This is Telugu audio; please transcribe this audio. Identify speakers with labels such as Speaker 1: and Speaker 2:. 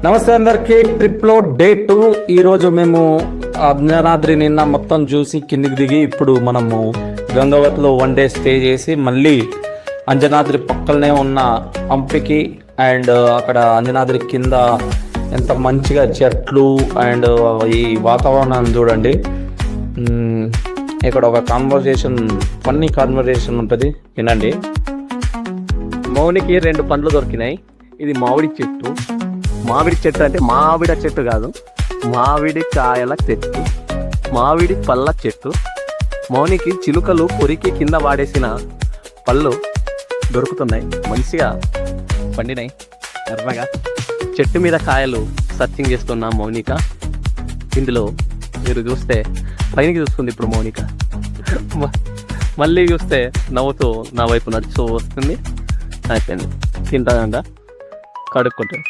Speaker 1: నమస్తే అందరికి. ట్రిప్లో డే 2. ఈరోజు మేము అంజనాద్రి నిన్న మొత్తం చూసి కిందికి దిగి ఇప్పుడు మనము గంగావతిలో 1 డే స్టే చేసి మళ్ళీ అంజనాద్రి పక్కనే ఉన్న హంపికి అండ్ అక్కడ అంజనాద్రి కింద ఎంత మంచిగా చెట్లు అండ్ ఈ వాతావరణాన్ని చూడండి. ఇక్కడ ఒక ఫన్నీ కాన్వర్జేషన్ ఉంటుంది, వినండి.
Speaker 2: మౌనికి 2 పండ్లు దొరికినాయి. ఇది మామిడి చెట్టు. మామిడి చెట్టు అంటే మామిడి చెట్టు కాదు, మామిడి కాయల చెట్టు, మామిడి పళ్ళ చెట్టు. మౌనికి చిలుకలు కొరికి కింద వాడేసిన పళ్ళు దొరుకుతున్నాయి, మంచిగా పండినాయి ఎర్రగా. చెట్టు మీద కాయలు సర్చింగ్ చేస్తున్నా మౌనిక. ఇందులో మీరు చూస్తే పైనకి చూస్తుంది ఇప్పుడు మౌనిక, మళ్ళీ చూస్తే నవ్వుతూ నా వైపు నడుచు వస్తుంది. అయిపోయింది, తింటాదంట, కడుక్కుంటుంది.